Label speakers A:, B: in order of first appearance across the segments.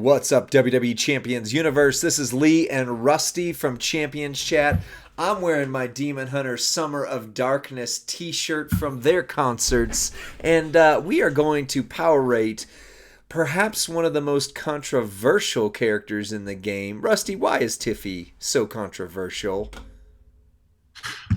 A: What's up, WWE Champions Universe? This is Lee and Rusty from Champions Chat. I'm wearing my Demon Hunter Summer of Darkness t-shirt from their concerts, and we are going to power rate perhaps one of the most controversial characters in the game. Rusty, why is Tiffy so controversial?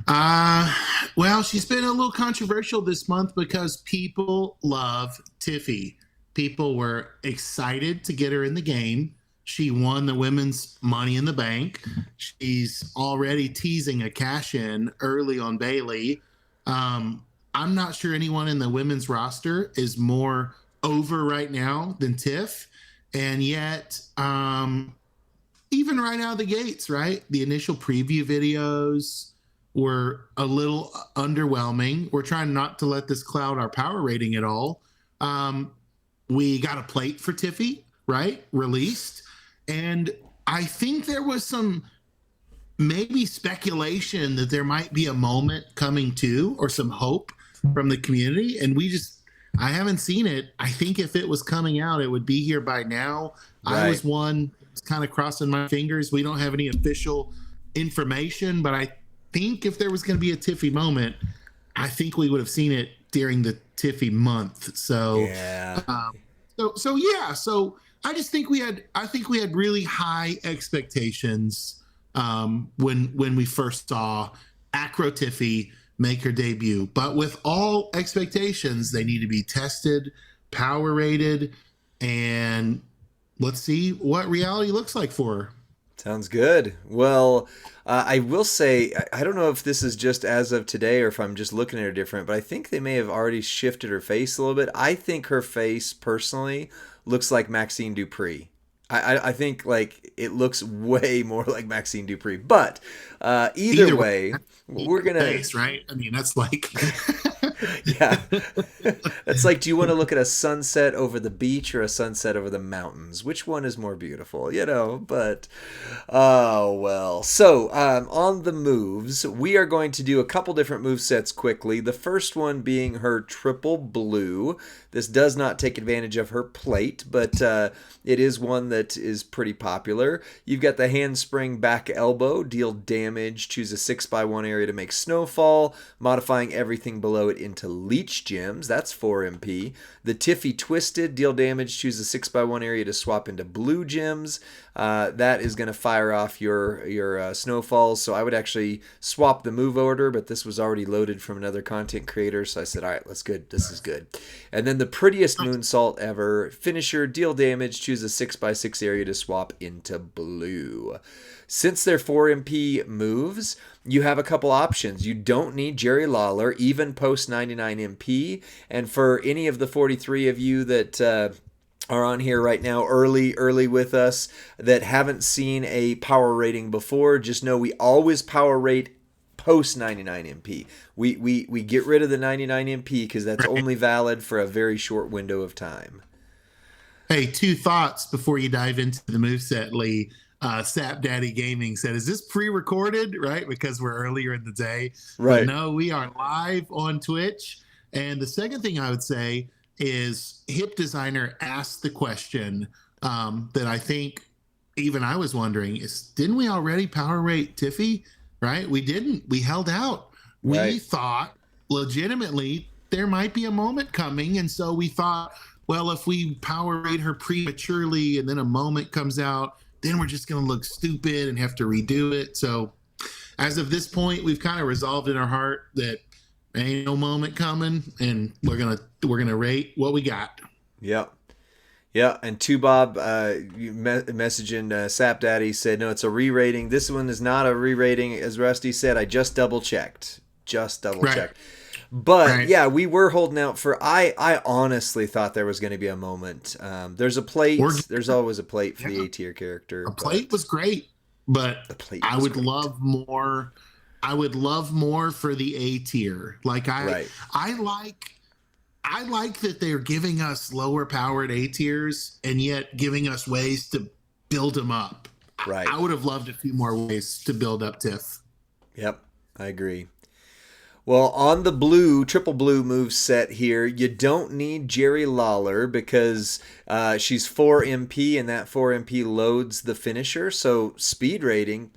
B: Well, she's been a little controversial this month because people love Tiffy. People were excited to get her in the game. She won the women's Money in the Bank. She's already teasing a cash in early on Bailey. I'm not sure anyone in the women's roster is more over right now than Tiff. And yet, even right out of the gates, right? The initial preview videos were a little underwhelming. We're trying not to let this cloud our power rating at all. We got a plate for Tiffy, right? Released. And I think there was some maybe speculation that there might be a moment coming too, or some hope from the community. And I haven't seen it. I think if it was coming out, it would be here by now. Right. I was kind of crossing my fingers. We don't have any official information, but I think if there was going to be a Tiffy moment, I think we would have seen it during the Tiffy month. So,
A: yeah.
B: So I just think we had really high expectations when we first saw Acro Tiffy make her debut. But with all expectations, they need to be tested, power rated, and let's see what reality looks like for her.
A: Sounds good. Well, I will say, I don't know if this is just as of today or if I'm just looking at her different, but I think they may have already shifted her face a little bit. I think her face, personally, looks like Maxine Dupree. I think like it looks way more like Maxine Dupree. But either way, we're going to...
B: Face, right? I mean, that's like...
A: Yeah. It's like, do you want to look at a sunset over the beach or a sunset over the mountains? Which one is more beautiful? But oh well. So on the moves, we are going to do a couple different move sets quickly. The first one being her triple blue. This does not take advantage of her plate, but it is one that is pretty popular. You've got the handspring back elbow, deal damage, choose a 6x1 area to make snowfall, modifying everything below it into leech gems. That's 4 MP. The Tiffy twisted, deal damage, choose a 6x1 area to swap into blue gems. That is going to fire off your snowfalls. So I would actually swap the move order, but this was already loaded from another content creator. So I said, all right, let's good. This is good. And then the prettiest moonsault ever, finisher, deal damage, choose a 6x6 area to swap into blue. Since they're 4 MP moves, you have a couple options. You don't need Jerry Lawler, even post 99 MP. And for any of the 43 of you that are on here right now early with us that haven't seen a power rating before, just know we always power rate post 99 MP. We get rid of the 99 MP because that's only valid for a very short window of time.
B: Hey, 2 thoughts before you dive into the moveset, Lee. Sap Daddy Gaming said, is this pre-recorded, right? Because we're earlier in the day.
A: Right.
B: But no, we are live on Twitch. And the second thing I would say is Hip Designer asked the question that I think even I was wondering is, didn't we already power rate Tiffy? Right? We didn't. We held out. We thought legitimately there might be a moment coming. And so we thought, well, if we power rate her prematurely and then a moment comes out, then we're just going to look stupid and have to redo it. So as of this point, we've kind of resolved in our heart that ain't no moment coming, and we're gonna rate what we got.
A: Yep. Yeah, and Bob messaging Sap Daddy said, no, it's a re-rating. This one is not a re-rating. As Rusty said, I just double-checked. Right. But, yeah, we were holding out for... I honestly thought there was going to be a moment. There's a plate. There's always a plate for the A-tier character.
B: A plate was great, but I would love more... I would love more for the A tier. Like I like that they're giving us lower powered A tiers and yet giving us ways to build them up.
A: Right.
B: I would have loved a few more ways to build up Tiff.
A: Yep, I agree. Well, on the blue, triple blue move set here, you don't need Jerry Lawler because she's 4 MP and that 4 MP loads the finisher. So speed rating,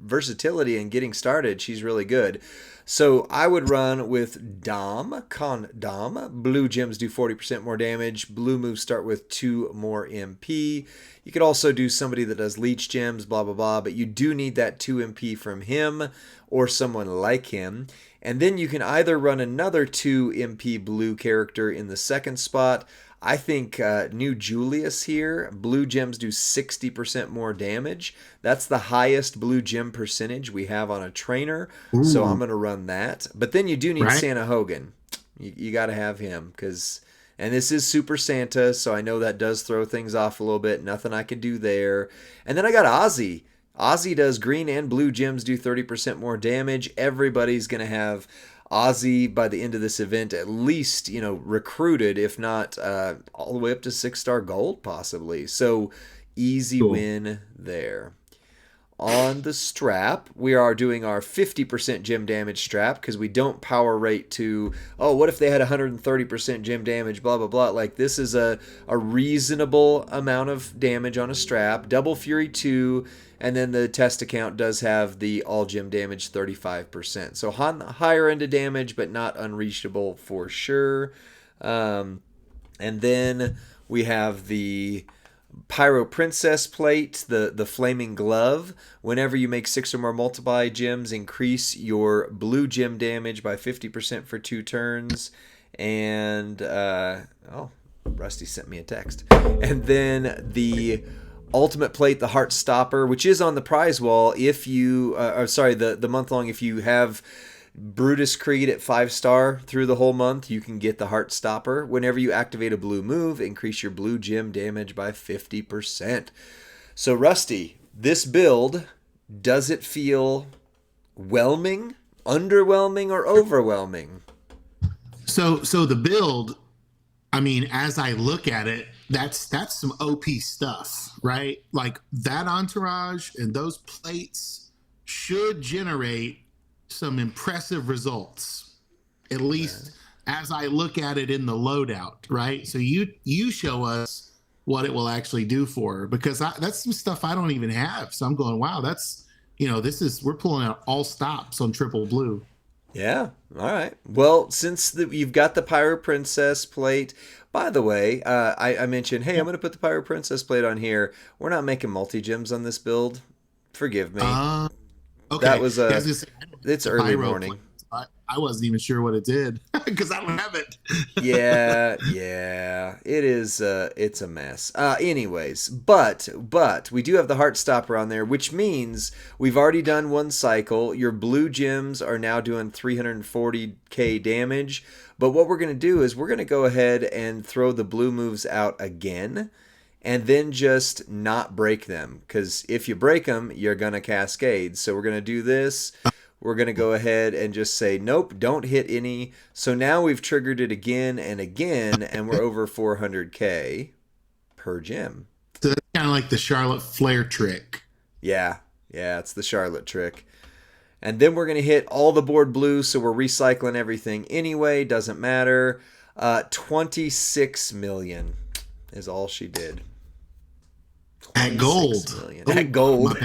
A: versatility and getting started, she's really good. So I would run with Dom, Con Dom. Blue gems do 40% more damage. Blue moves start with 2 more MP. You could also do somebody that does leech gems, blah, blah, blah, but you do need that 2 MP from him or someone like him. And then you can either run another 2 MP blue character in the second spot. I think new Julius here, blue gems do 60% more damage. That's the highest blue gem percentage we have on a trainer. So I'm
B: Ooh,
A: going to run that. But then you do need
B: right?
A: Santa Hogan. You got to have him because, and this is Super Santa, so I know that does throw things off a little bit. Nothing I can do there. And then I got Ozzy. Ozzy does green and blue gems do 30% more damage. Everybody's going to have Ozzy by the end of this event at least, recruited, if not all the way up to 6-star gold possibly. So easy
B: Cool.
A: win there. On the strap, we are doing our 50% gem damage strap because we don't power rate to, oh, what if they had 130% gem damage, blah, blah, blah. Like, this is a reasonable amount of damage on a strap. Double Fury 2, and then the test account does have the all gem damage 35%. So higher end of damage, but not unreachable for sure. And then we have the Pyro Princess plate, the flaming glove. Whenever you make 6 or more multiply gems, increase your blue gem damage by 50% for 2 turns. And Rusty sent me a text. And then the ultimate plate, the Heart Stopper, which is on the prize wall. If you, the month long, if you have Brutus Creed at 5-star through the whole month, you can get the Heart Stopper. Whenever you activate a blue move, increase your blue gem damage by 50%. So, Rusty, this build, does it feel whelming, underwhelming, or overwhelming?
B: So the build, I mean, as I look at it, that's some OP stuff, right? Like that entourage and those plates should generate some impressive results, at
A: Right.
B: least as I look at it in the loadout, right? So you show us what it will actually do for her because that's some stuff I don't even have. So I'm going, wow, that's we're pulling out all stops on triple blue.
A: Yeah. All right. Well, since you've got the Pyro Princess plate, by the way, I mentioned, hey, I'm going to put the Pyro Princess plate on here. We're not making multi gems on this build. Forgive me.
B: Uh,
A: That
B: okay.
A: was
B: Yeah, I was gonna say I don't have
A: it's
B: the
A: early
B: pyro
A: morning.
B: plate. I wasn't even sure what it did because I don't have it.
A: Yeah, it is. It's a mess. Anyways, but we do have the Heart Stopper on there, which means we've already done one cycle. Your blue gems are now doing 340k damage. But what we're gonna do is we're gonna go ahead and throw the blue moves out again, and then just not break them. Because if you break them, you're gonna cascade. So we're gonna do this. We're going to go ahead and just say, nope, don't hit any. So now we've triggered it again and again, and we're over 400k per gem.
B: So that's kind of like the Charlotte Flair trick.
A: Yeah, it's the Charlotte trick. And then we're going to hit all the board blue, so we're recycling everything anyway. Doesn't matter. 26 million is all she did.
B: At
A: 26
B: gold.
A: million.
B: Oh,
A: At gold.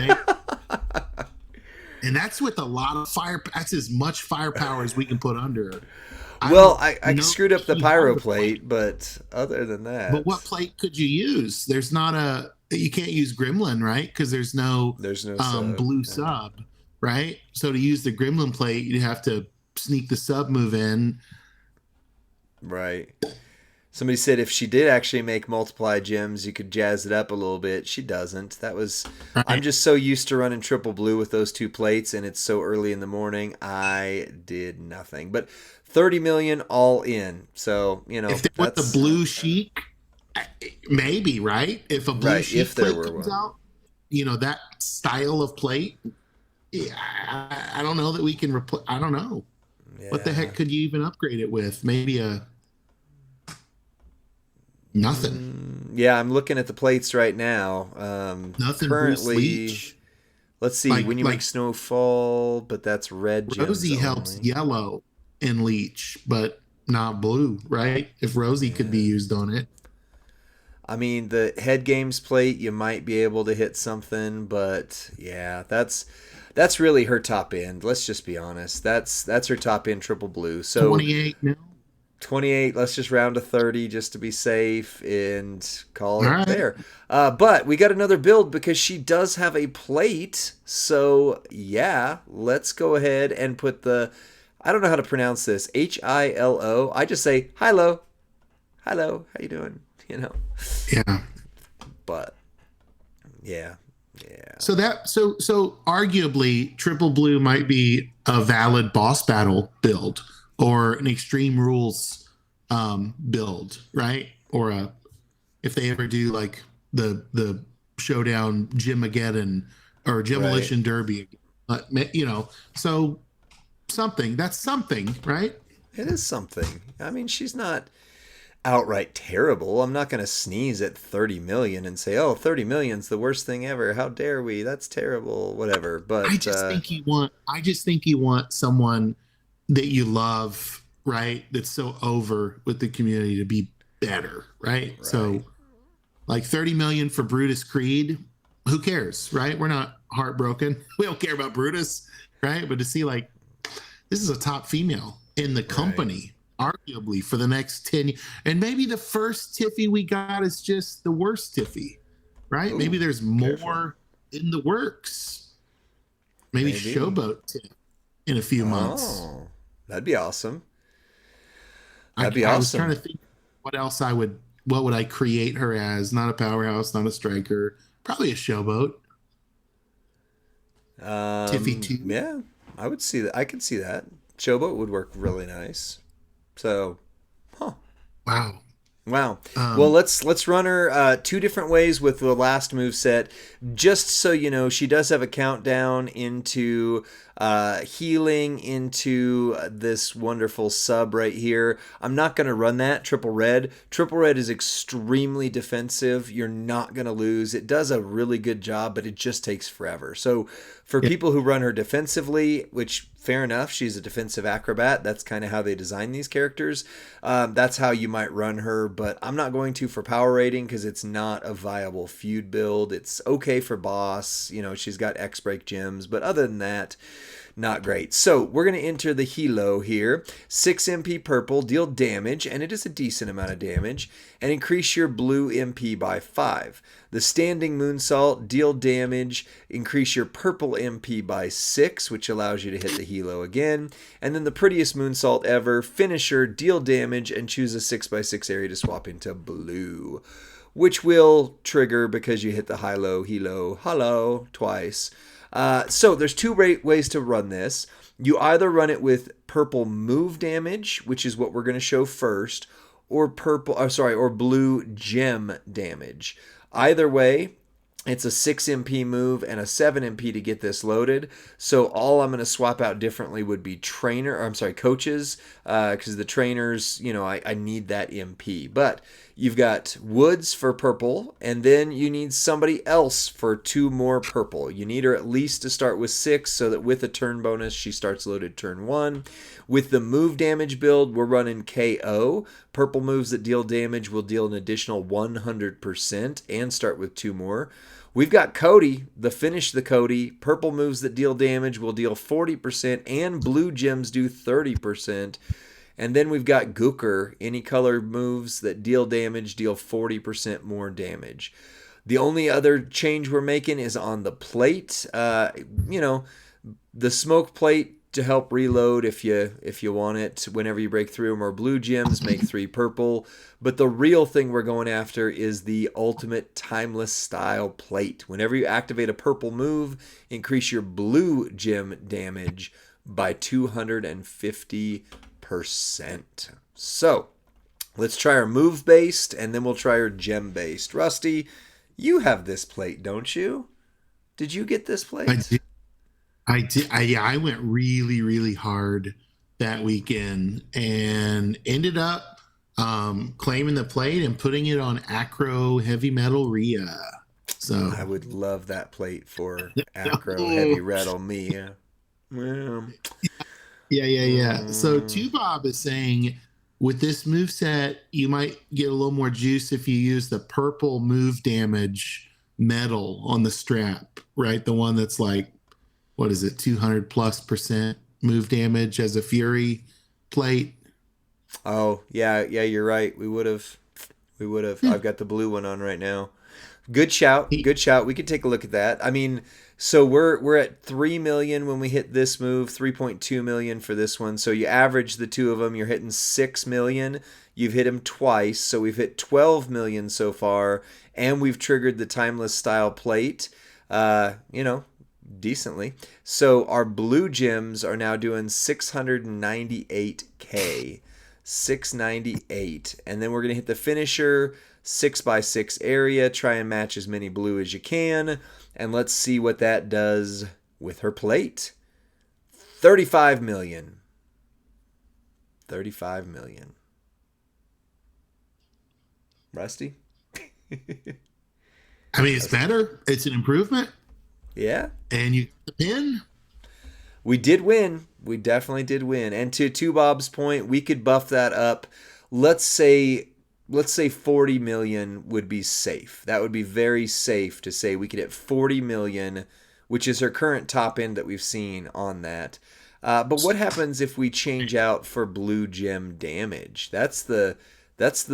B: and that's with a lot of fire. That's as much firepower as we can put under her. I
A: Well,
B: don't
A: I
B: know
A: screwed
B: if
A: up the
B: she has
A: pyro
B: a plate.
A: plate, but other than
B: But what
A: that,
B: plate could you use? There's not a. You can't use Gremlin, right? Because there's no
A: there's no sub.
B: blue
A: Yeah.
B: sub, right? So to use the Gremlin plate, you have to sneak the sub move in.
A: Right. Somebody said if she did actually make multiply gems, you could jazz it up a little bit. She doesn't. I'm
B: Right?
A: just so used to running triple blue with those 2 plates, and it's so early in the morning. I did nothing. But 30 million all in. So,
B: If there was a
A: that's
B: blue chic, maybe, right? If a blue
A: right. If
B: chic
A: there
B: plate
A: were
B: comes
A: one.
B: out, that style of plate, yeah, I don't know that we can replace. I don't know. What the
A: Yeah.
B: heck could you even upgrade it with? Maybe a nothing.
A: Yeah, I'm looking at the plates right now.
B: Nothing Bruce
A: Currently,
B: Leach.
A: Let's see. When you make
B: Like
A: snowfall, but that's red gems
B: Rosie helps
A: only.
B: yellow in Leech, but not blue, right? If Rosie could be
A: Yeah.
B: used on it.
A: I mean, the head games plate, you might be able to hit something, but yeah, that's really her top end. Let's just be honest. That's her top end triple blue. So
B: 28 mil.
A: 28, let's just round to 30 just to be safe and call
B: All
A: it
B: right.
A: there. But we got another build because she does have a plate. So yeah, let's go ahead and put the, I don't know how to pronounce this, Hilo. I just say hello. Hello, how you doing? You know.
B: Yeah.
A: But yeah, yeah.
B: So arguably triple blue might be a valid boss battle build or an extreme rules build, right? Or a if they ever do like the showdown Jimageddon or
A: Right.
B: Demolition Derby, you know, so something that's something, right?
A: It is something. I mean, she's not outright terrible. I'm not going to sneeze at 30 million and say, "Oh, 30 million's the worst thing ever. How dare we? That's terrible." Whatever.
B: I
A: But
B: just think you want someone that you love, right? That's so over with the community to be better, right?
A: right.
B: So like 30 million for Brutus Creed, who cares, right? We're not heartbroken. We don't care about Brutus, right? But to see like this is a top female in the
A: Right.
B: company, arguably for the next 10 years. And maybe the first Tiffy we got is just the worst Tiffy, right? Maybe
A: Ooh,
B: there's
A: careful.
B: more in the works. Maybe
A: Maybe.
B: Showboat Tiff in a few months.
A: Oh. That'd be awesome. That'd be
B: I was trying
A: awesome.
B: to think what would I create her as? Not a powerhouse, not a striker, probably a Showboat. Tiffy 2.
A: Yeah, I would see that. I could see that. Showboat would work really nice. So, huh.
B: Wow.
A: Wow. Well,
B: Um,
A: let's run her two different ways with the last move set, just so you know. She does have a countdown into healing into this wonderful sub right here. I'm not going to run that triple red. Triple red is extremely defensive. You're not going to lose. It does a really good job, but it just takes forever. So for
B: yeah.
A: people who run her defensively, which fair enough, she's a defensive acrobat. That's kind of how they design these characters. That's how you might run her, but I'm not going to for power rating because it's not a viable feud build. It's okay for boss. You know, she's got X break gems, but other than that, not great. So we're going to enter the Hilo here. 6 MP purple, deal damage, and it is a decent amount of damage, and increase your blue MP by 5. The standing moonsault, deal damage, increase your purple MP by 6, which allows you to hit the Hilo again. And then the prettiest moonsault ever, finisher, deal damage, and choose a 6x6 area to swap into blue, which will trigger because you hit the hilo, hilo, hello twice. So there's two ways to run this. You either run it with purple move damage, which is what we're going to show first, or or blue gem damage. Either way, it's a 6 MP move and a 7 MP to get this loaded. So all I'm going to swap out differently would be coaches, because the trainers, I need that MP. But you've got Woods for purple, and then you need somebody else for 2 more purple. You need her at least to start with 6 so that with a turn bonus, she starts loaded turn 1. With the move damage build, we're running KO. Purple moves that deal damage will deal an additional 100% and start with 2 more. We've got Cody, the Cody. Purple moves that deal damage will deal 40%, and blue gems do 30%. And then we've got Gooker. Any color moves that deal damage deal 40% more damage. The only other change we're making is on the plate. The smoke plate to help reload if you want it whenever you break through them, or blue gems make 3 purple. But the real thing we're going after is the ultimate timeless style plate. Whenever you activate a purple move, increase your blue gem damage by 250%. So let's try our move based, and then we'll try our gem based. Rusty, you have this plate, don't you? Did you get this
B: I
A: plate?
B: did. Yeah, I went really, really hard that weekend and ended up claiming the plate and putting it on Acro Heavy Metal Rhea. So
A: I would love that plate for acro
B: oh,
A: heavy rattle me. Well,
B: yeah. So
A: mm,
B: Two Bob is saying with this move set, you might get a little more juice if you use the purple move damage medal on the strap, right? The one that's like, what is it, 200+% move damage as a Fury plate.
A: oh yeah, you're right. We would have. We would have.
B: Yeah.
A: I've got the blue one on right now. Good shout.
B: He,
A: Good shout. We could take a look at that. I mean, so we're at 3 million when we hit this move, 3.2 million for this one. So you average the two of them, you're hitting 6 million. You've hit him twice, so we've hit 12 million so far, and we've triggered the timeless style plate. You know, decently. So our blue gems are now doing 698k. 698, and then we're gonna hit the finisher 6x6 area, try and match as many blue as you can, and let's see what that does with her plate. 35 million. 35 million. Rusty?
B: I mean, it's better. It's an improvement.
A: Yeah.
B: And you get the pin.
A: We did win. We definitely did win. And to Bob's point, we could buff that up. Let's say 40 million would be safe. That would be very safe to say we could hit 40 million, which is her current top end that we've seen on that. But what happens if we change out for blue gem damage? That's the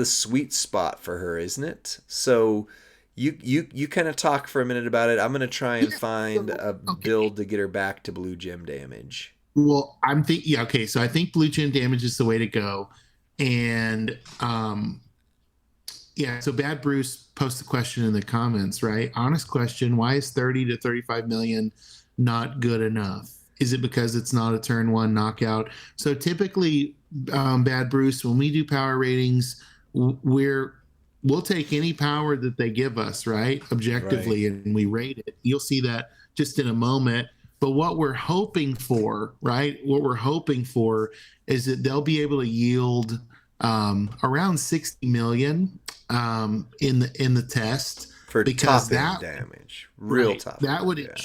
A: sweet spot for her, isn't it? So you kind of talk for a minute about it. I'm going to try and find a build to get her back to blue gem damage.
B: Well, I'm thinking, yeah, okay. So I think blue gem damage is the way to go. And yeah, so Bad Bruce posted the question in the comments, right? Honest question, why is 30 to 35 million not good enough? Is it because it's not a turn one knockout? So typically, Bad Bruce, when we do power ratings, we'll take any power that they give us, right? Objectively,
A: Right.
B: and we rate it. You'll see that just in a moment. But what we're hoping for, right? What we're hoping for is that they'll be able to yield around 60 million in the test,
A: For
B: because
A: top end
B: that
A: damage. Real
B: right
A: top
B: that
A: end.
B: would
A: Yeah.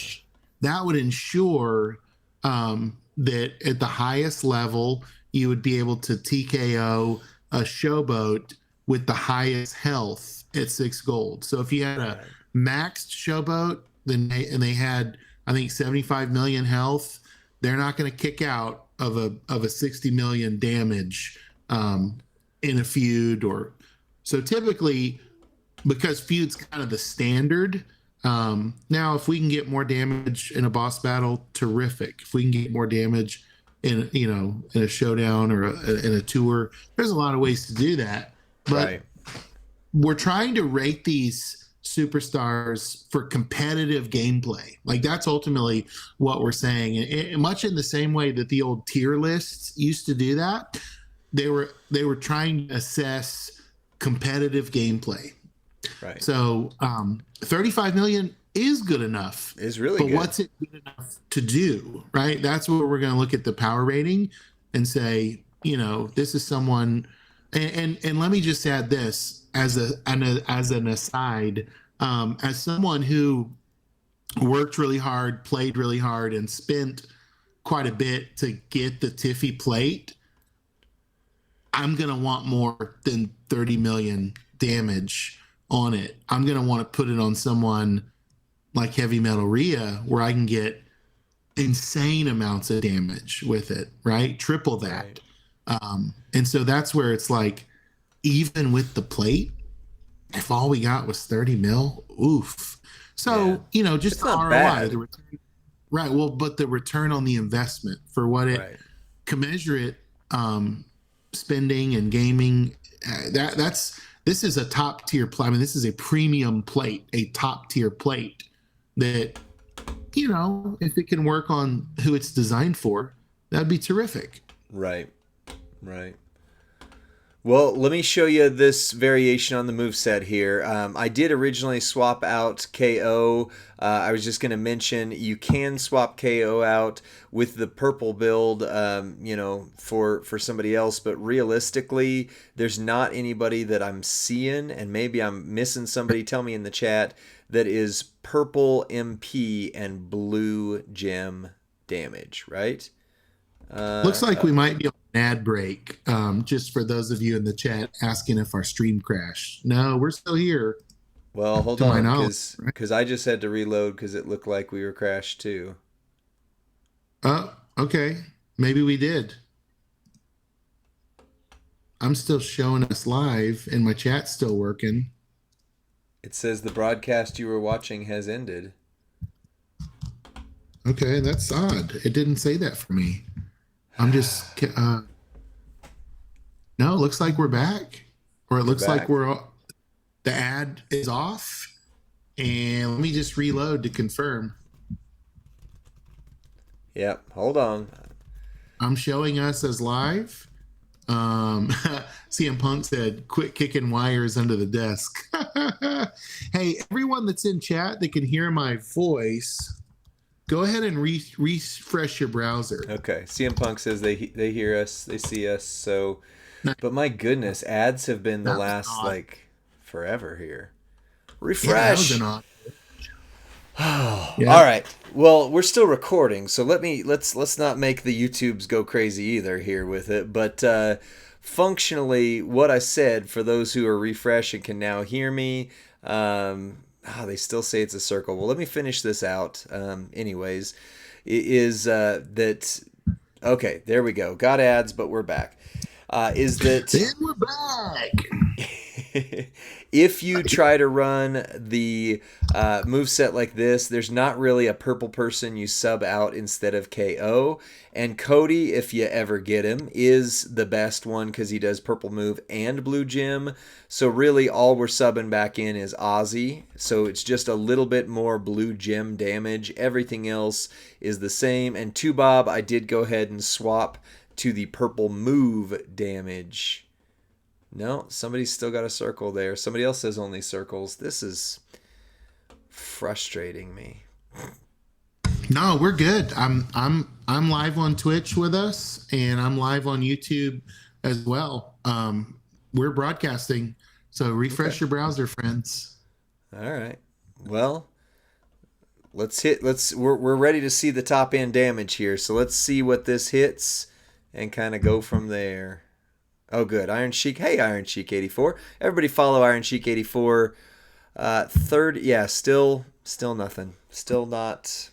B: that would ensure that at the highest level you would be able to TKO a showboat with the highest health at 6 gold. So if you had a maxed showboat, then they had, I think, 75 million health, they're not going to kick out of a 60 million damage in a feud. Or so typically, because feud's kind of the standard. Now, if we can get more damage in a boss battle, terrific. If we can get more damage in in a showdown or in a tour, there's a lot of ways to do that. But
A: Right.
B: we're trying to rate these superstars for competitive gameplay. Like that's ultimately what we're saying. And much in the same way that the old tier lists used to do that, they were trying to assess competitive gameplay.
A: Right.
B: So 35 million is good enough.
A: Is really
B: but
A: good.
B: what's it good enough to do? Right. That's where we're going to look at the power rating and say, this is someone. And let me just add this as an aside, as someone who worked really hard, played really hard, and spent quite a bit to get the Tiffy plate. I'm going to want more than 30 million damage on it. I'm going to want to put it on someone like Heavy Metal Rhea, where I can get insane amounts of damage with it, right? Triple that.
A: Right.
B: And so that's where it's like, even with the plate, if all we got was 30 mil, oof. So, just
A: It's
B: the
A: not
B: ROI,
A: bad.
B: the return, right? Well, but the return on the investment for what it
A: Right.
B: commensurate spending and gaming, this is a top tier plate. I mean, this is a premium plate, a top tier plate that, if it can work on who it's designed for, that'd be terrific.
A: Right. Right. Well, let me show you this variation on the moveset here. I did originally swap out KO. I was just going to mention you can swap KO out with the purple build, for somebody else. But realistically, there's not anybody that I'm seeing, and maybe I'm missing somebody. Tell me in the chat that is purple MP and blue gem damage, right?
B: Looks like we might be on an ad break. Just for those of you in the chat asking if our stream crashed. No, we're still here,
A: Well, hold
B: to my
A: on,
B: knowledge. Right?
A: because I just had to reload because it looked like we were crashed too.
B: Oh, okay. Maybe we did. I'm still showing us live, and my chat's still working.
A: It says the broadcast you were watching has ended.
B: Okay, that's odd. It didn't say that for me. I'm just no, it looks like we're back. Or it
A: We're
B: looks like
A: back.
B: the ad is off. And let me just reload to confirm.
A: Yep, hold on.
B: I'm showing us as live. CM Punk said, "Quit kicking wires under the desk." Hey, everyone that's in chat that can hear my voice, go ahead and refresh your browser.
A: Okay, CM Punk says they hear us, they see us. So,
B: No,
A: but my goodness, ads have been the
B: that was
A: last
B: odd.
A: like forever here.
B: Yeah, that was an
A: Refresh.
B: odd.
A: All
B: Yeah.
A: right. Well, we're still recording, so let's not make the YouTubes go crazy either here with it. But functionally, what I said for those who are refreshing can now hear me. They still say it's a circle. Well, let me finish this out. Anyways, it is that okay? There we go. Got ads, but we're back. Is that
B: Then we're back.
A: if you try to run the move set like this, there's not really a purple person you sub out instead of KO. And Cody, if you ever get him, is the best one because he does purple move and blue gem. So really all we're subbing back in is Ozzy. So it's just a little bit more blue gem damage. Everything else is the same. And Bob, I did go ahead and swap to the purple move damage. No, somebody's still got a circle there. Somebody else says only circles. This is frustrating me.
B: No, we're good. I'm live on Twitch with us, and I'm live on YouTube as well. We're broadcasting, so refresh
A: Okay.
B: your browser, friends.
A: All right. Well, we're ready to see the top end damage here. So let's see what this hits and kind of go from there. Oh, good. Iron Sheik. Hey, Iron Sheik 84. Everybody follow Iron Sheik 84. Third, yeah, still nothing. Still not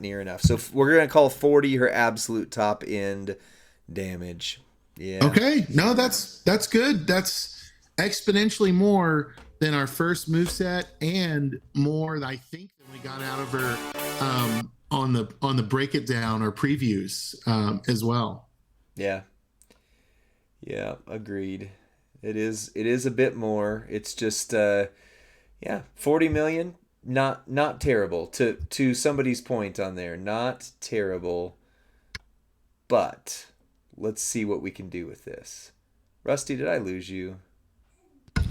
A: near enough. So we're gonna call 40 her absolute top end damage. Yeah.
B: Okay, no, that's good. That's exponentially more than our first move set, and more, I think, than we got out of her on the break it down or previews as well.
A: Yeah. Yeah. Agreed. It is a bit more. It's just 40 million. Not terrible to somebody's point on there. Not terrible. But let's see what we can do with this. Rusty, did I lose you?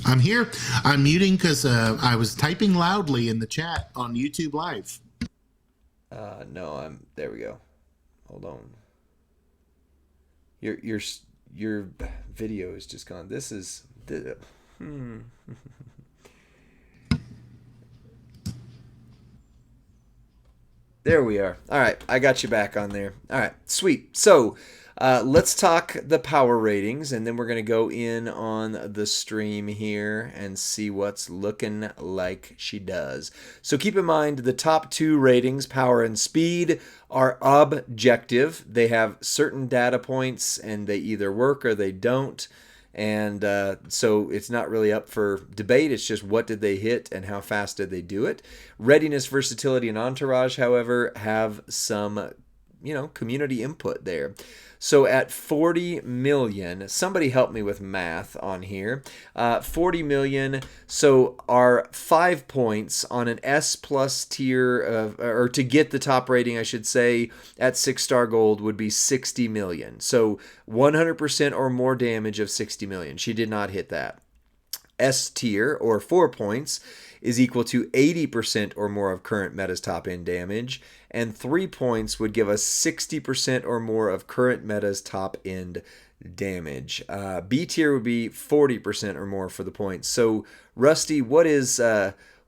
B: I'm here. I'm muting because I was typing loudly in the chat on YouTube Live.
A: No, there we go. Hold on. Your video is just gone. This is There we are. All right, I got you back on there. All right, sweet. So let's talk the power ratings, and then we're going to go in on the stream here and see what's looking like she does. So keep in mind the top two ratings, power and speed, are objective. They have certain data points, and they either work or they don't. And so it's not really up for debate. It's just what did they hit and how fast did they do it. Readiness, versatility, and entourage, however, have some, community input there. So at 40 million, somebody help me with math on here. 40 million, so our 5 points on an S plus tier, or to get the top rating, I should say, at 6-star gold would be 60 million. So 100% or more damage of 60 million. She did not hit that. S tier, or 4 points, is equal to 80% or more of current meta's top end damage, and 3 points would give us 60% or more of current meta's top end damage. B tier would be 40% or more for the points. So, Rusty, what is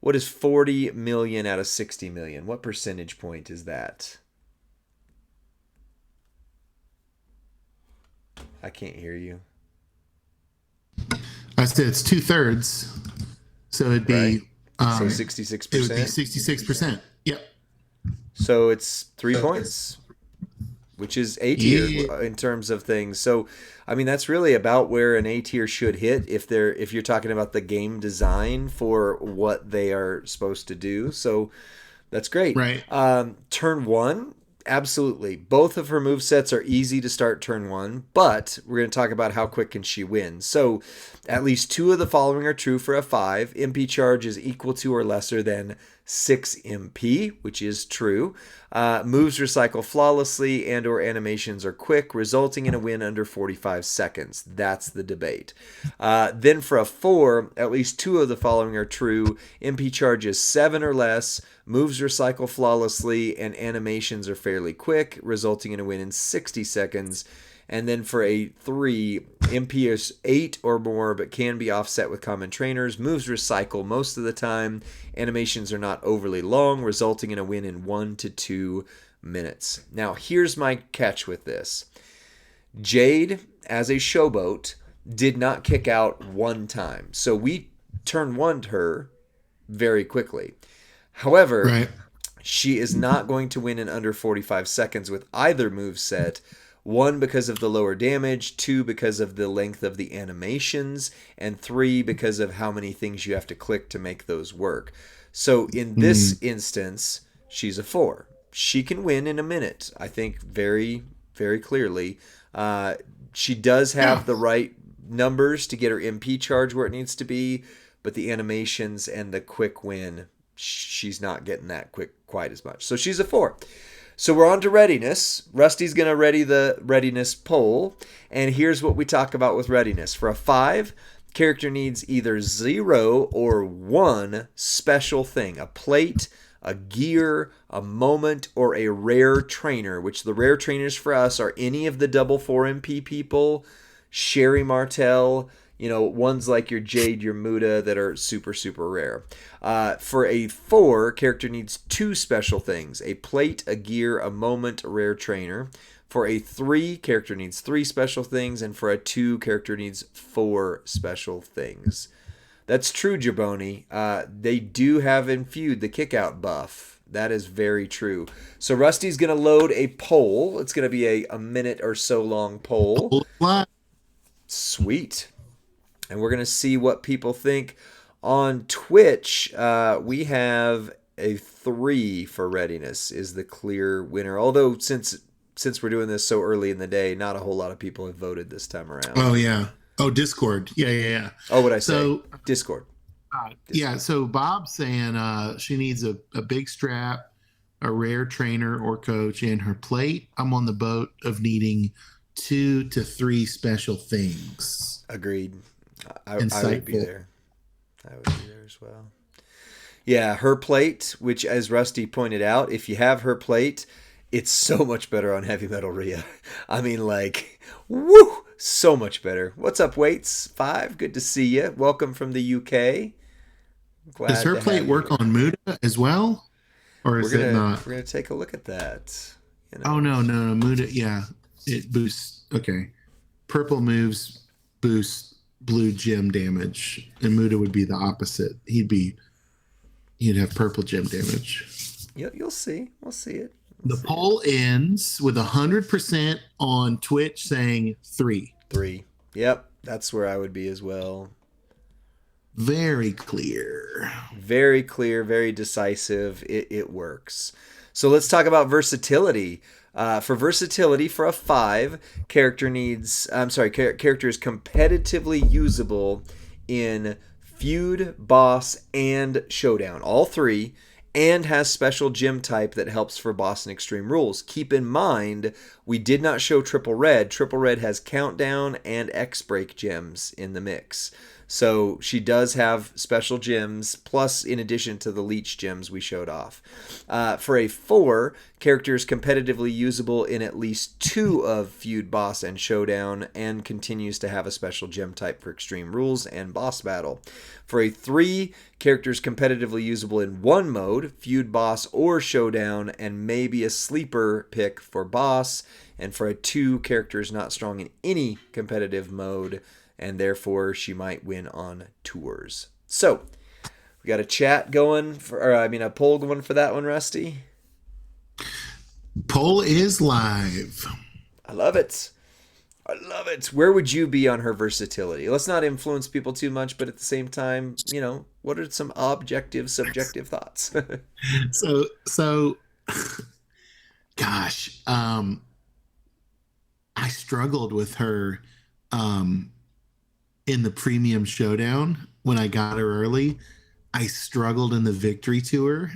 A: What is 40 million out of 60 million? What percentage point is that? I can't hear you.
B: I said it's 2/3. So it'd be
A: so
B: 66%. It would be 66%. Yep.
A: So it's 3 points, which is A tier in terms of things. So, I mean, that's really about where an A tier should hit if you're talking about the game design for what they are supposed to do. So that's great.
B: Right.
A: Turn 1, absolutely. Both of her movesets are easy to start turn 1, but we're going to talk about how quick can she win. So at least 2 of the following are true for a 5. MP charge is equal to or lesser than 6 MP, which is true. Moves recycle flawlessly and or animations are quick, resulting in a win under 45 seconds. That's the debate. Then for a 4, at least 2 of the following are true. MP charge is 7 or less. Moves recycle flawlessly and animations are fairly quick, resulting in a win in 60 seconds. And then for a 3, MP is 8 or more, but can be offset with common trainers. Moves recycle most of the time. Animations are not overly long, resulting in a win in 1 to 2 minutes. Now, here's my catch with this. Jade, as a showboat, did not kick out one time. So we turn 1'd her very quickly. However, she is not going to win in under 45 seconds with either moveset. 1, because of the lower damage, 2, because of the length of the animations, and 3, because of how many things you have to click to make those work. So in this instance, she's a 4. She can win in a minute, I think, very, very clearly. She does have the right numbers to get her MP charge where it needs to be, but the animations and the quick win, she's not getting that quick quite as much. So she's a 4. So we're on to readiness. Rusty's going to ready the readiness poll. And here's what we talk about with readiness. For a 5, character needs either 0 or 1 special thing. A plate, a gear, a moment, or a rare trainer. Which the rare trainers for us are any of the double 4MP people, Sherry Martell, ones like your Jade, your Muda that are super, super rare. For a 4, character needs 2 special things. A plate, a gear, a moment, a rare trainer. For a 3, character needs 3 special things. And for a 2, character needs 4 special things. That's true, Jaboni. They do have infused the kickout buff. That is very true. So Rusty's going to load a poll. It's going to be a minute or so long poll. Sweet. And we're going to see what people think. On Twitch, we have a 3 for readiness is the clear winner. Although since we're doing this so early in the day, not a whole lot of people have voted this time around.
B: Oh, yeah. Oh, Discord. Yeah.
A: Oh, what'd I say? Discord.
B: Yeah, so Bob's saying she needs a big strap, a rare trainer or coach, and her plate. I'm on the boat of needing 2 to 3 special things.
A: Agreed. I would be there. I would be there as well. Yeah, her plate, which as Rusty pointed out, if you have her plate, it's so much better on Heavy Metal Rhea. I mean, woo, so much better. What's up, Waits? 5, good to see you. Welcome from the UK.
B: Does her plate work on Muda as well? Or is it not?
A: We're going to take a look at that.
B: Oh, no. Muda, yeah. It boosts. Okay. Purple moves boost blue gem damage, and Muda would be the opposite. He'd have purple gem damage.
A: You'll see. We'll see it.
B: The poll ends with 100% on Twitch saying 3.
A: 3. Yep, that's where I would be as well.
B: Very clear.
A: Very clear, very decisive. It works. So let's talk about versatility. For versatility, for a 5, character is competitively usable in feud, boss, and showdown. All 3. And has special gem type that helps for boss and extreme rules. Keep in mind, we did not show Triple Red. Triple Red has countdown and X-Break gems in the mix. So she does have special gems, plus in addition to the leech gems we showed off. For a 4, character is competitively usable in at least 2 of Feud, Boss, and Showdown, and continues to have a special gem type for Extreme Rules and Boss Battle. For a 3, character is competitively usable in 1 mode, Feud, Boss, or Showdown, and maybe a sleeper pick for Boss. And for a 2, character is not strong in any competitive mode, and therefore she might win on tours. So, we got a chat going, a poll going for that one, Rusty?
B: Poll is live.
A: I love it. I love it. Where would you be on her versatility? Let's not influence people too much, but at the same time, what are some objective, subjective thoughts?
B: So, gosh, I struggled with her in the premium showdown when I got her early. I struggled in the victory tour.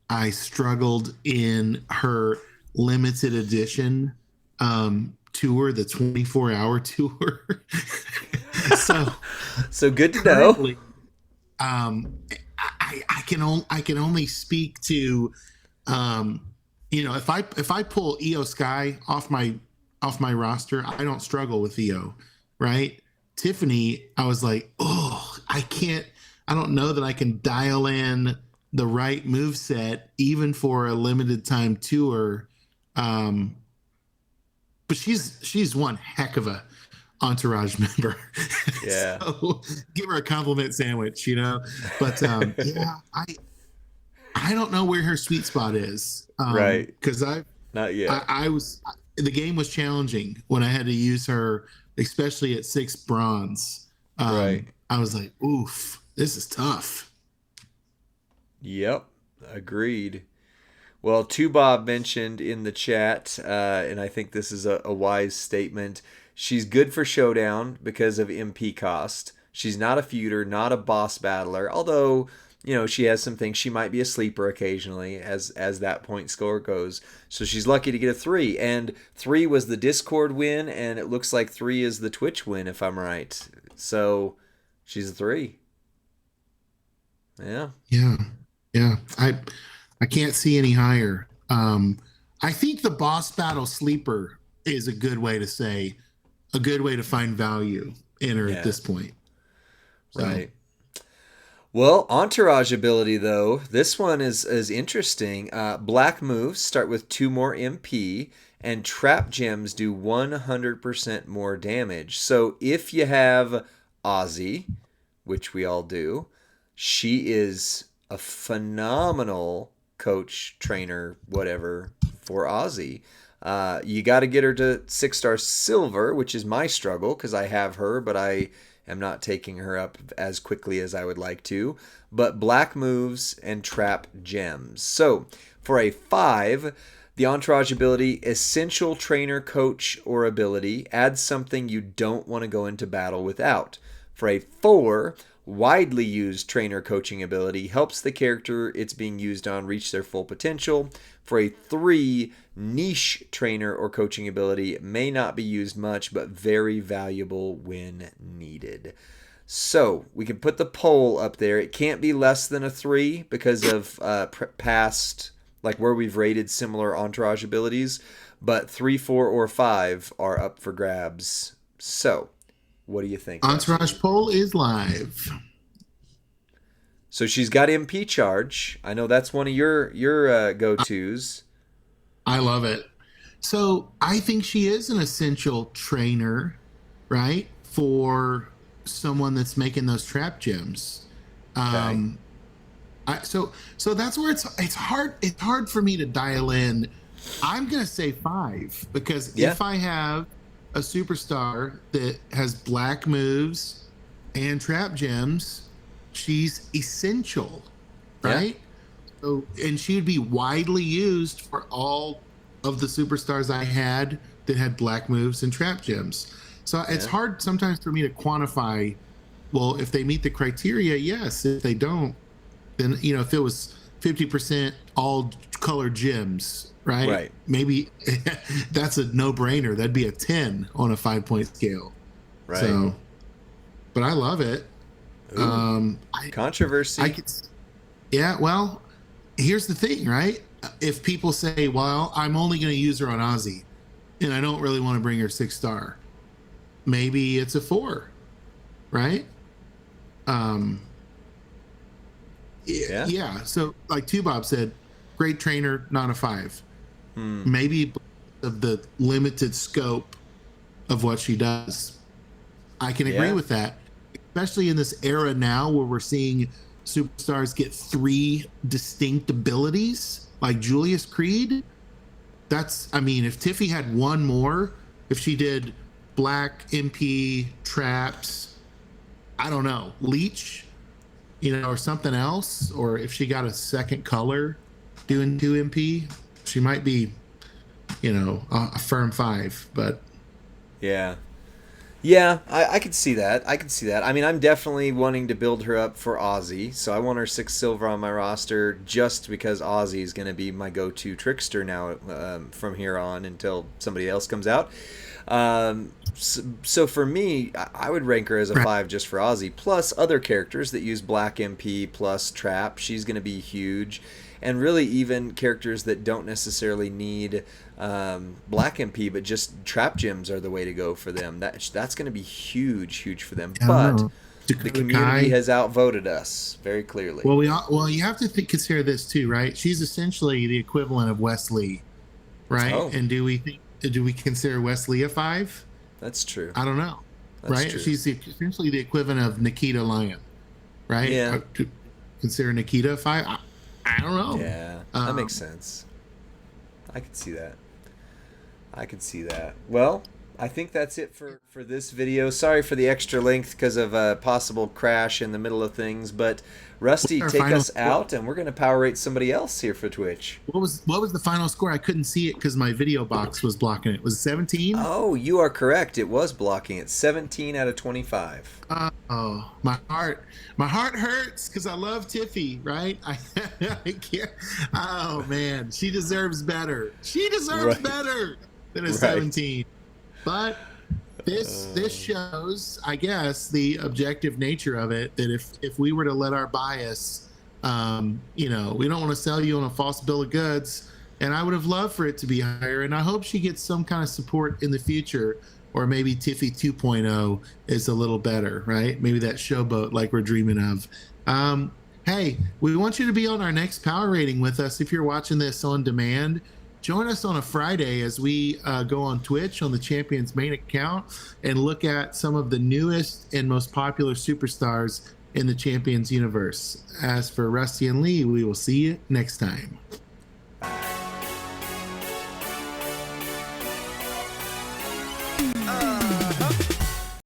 B: I struggled in her limited edition tour, the 24-hour tour.
A: so good to know.
B: I can only speak to if I pull Io Sky off my roster, I don't struggle with Io, right? Tiffany, I was like, I don't know that I can dial in the right move set even for a limited time tour. But she's one heck of a entourage member.
A: Yeah.
B: So give her a compliment sandwich, But yeah, I don't know where her sweet spot is.
A: Right.
B: Because
A: not yet.
B: The game was challenging when I had to use her, especially at 6 bronze.
A: Right.
B: I was like, oof, this is tough.
A: Yep. Agreed. Well, Bob mentioned in the chat, and I think this is a wise statement. She's good for Showdown because of MP cost. She's not a feuder, not a boss battler, although she has some things. She might be a sleeper occasionally as that point score goes. So she's lucky to get a 3. And 3 was the Discord win, and it looks like 3 is the Twitch win, if I'm right. So she's a 3. Yeah.
B: Yeah. I can't see any higher. I think the boss battle sleeper is a good way to find value in her at this point. So.
A: Right. Well, entourage ability, though, this one is interesting. Black moves start with 2 more MP, and trap gems do 100% more damage. So if you have Ozzy, which we all do, she is a phenomenal coach, trainer, whatever, for Ozzy. You got to get her to 6-star silver, which is my struggle because I have her, but I am not taking her up as quickly as I would like to. But black moves and trap gems. So for a 5, the entourage ability, essential trainer, coach, or ability, adds something you don't want to go into battle without. For a 4, widely used trainer coaching ability, helps the character it's being used on reach their full potential. For a 3, niche trainer or coaching ability, may not be used much, but very valuable when needed. So we can put the poll up there. It can't be less than a 3 because of past, like where we've rated similar entourage abilities, but 3, 4, or 5 are up for grabs. So what do you think?
B: Entourage poll is live.
A: So she's got MP charge. I know that's one of your go-tos.
B: I love it. So I think she is an essential trainer, right, for someone that's making those trap gems.
A: Okay.
B: So that's where it's hard. It's hard for me to dial in. I'm gonna say 5 because if I have a superstar that has black moves and trap gems, she's essential, right? So, and she'd be widely used for all of the superstars I had that had black moves and trap gems. So it's hard sometimes for me to quantify, well, if they meet the criteria, yes. If they don't, then, if it was 50% all color gems, right? Maybe that's a no-brainer. That'd be a 10 on a 5-point scale.
A: Right.
B: So, but I love it.
A: Ooh,
B: I
A: controversy.
B: could, yeah. Well, here's the thing, right? If people say, "Well, I'm only going to use her on Ozzy, and I don't really want to bring her 6-star," maybe it's a 4, right? Um,
A: Yeah.
B: yeah. So, like Two Bob said, great trainer, not a 5.
A: Hmm.
B: Maybe of the limited scope of what she does. I can agree
A: Yeah.
B: with that, especially in this era now where we're seeing superstars get 3 distinct abilities, like Julius Creed. That's, I mean, if Tiffy had one more, if she did Black MP Traps, I don't know, Leech, or something else, or if she got a second color doing 2 MP, she might be, a firm 5. But
A: Yeah. Yeah, I could see that. I could see that. I mean, I'm definitely wanting to build her up for Aussie, so I want her 6 silver on my roster just because Aussie is going to be my go-to trickster now from here on until somebody else comes out. So for me, I would rank her as a 5 just for Aussie, plus other characters that use Black MP plus Trap. She's going to be huge. And really, even characters that don't necessarily need Black MP, but just Trap Gems are the way to go for them. That's going to be huge, huge for them.
B: I don't
A: But
B: know.
A: the
B: Dakota
A: community
B: Kai.
A: has outvoted us very clearly.
B: Well, you have to consider this too, right? She's essentially the equivalent of Wesley, right?
A: Oh,
B: And do we consider Wesley a 5?
A: that's true.
B: I don't know,
A: That's
B: right?
A: true.
B: She's essentially the equivalent of Nikita Lyon, right?
A: Yeah.
B: To consider Nikita a 5? I don't know.
A: Yeah, that makes sense. I could see that. I could see that. Well, I think that's it for this video. Sorry for the extra length because of a possible crash in the middle of things, but Rusty,
B: Our
A: take
B: final
A: us out, and we're going to power rate somebody else here for Twitch.
B: What was the final score? I couldn't see it because my video box was blocking it. Was it 17?
A: Oh, you are correct. It was blocking it. 17 out of 25.
B: Oh, my heart hurts because I love Tiffy, right? I can't. Oh man, she deserves better. She deserves
A: Right.
B: better than a
A: Right.
B: 17. But this shows, I guess, the objective nature of it. That if we were to let our bias, we don't want to sell you on a false bill of goods. And I would have loved for it to be higher. And I hope she gets some kind of support in the future. Or maybe Tiffy 2.0 is a little better, right? Maybe that showboat like we're dreaming of. Hey, we want you to be on our next power rating with us. If you're watching this on demand, join us on a Friday as we go on Twitch on the Champions main account and look at some of the newest and most popular superstars in the Champions universe. As for Rusty and Lee, we will see you next time.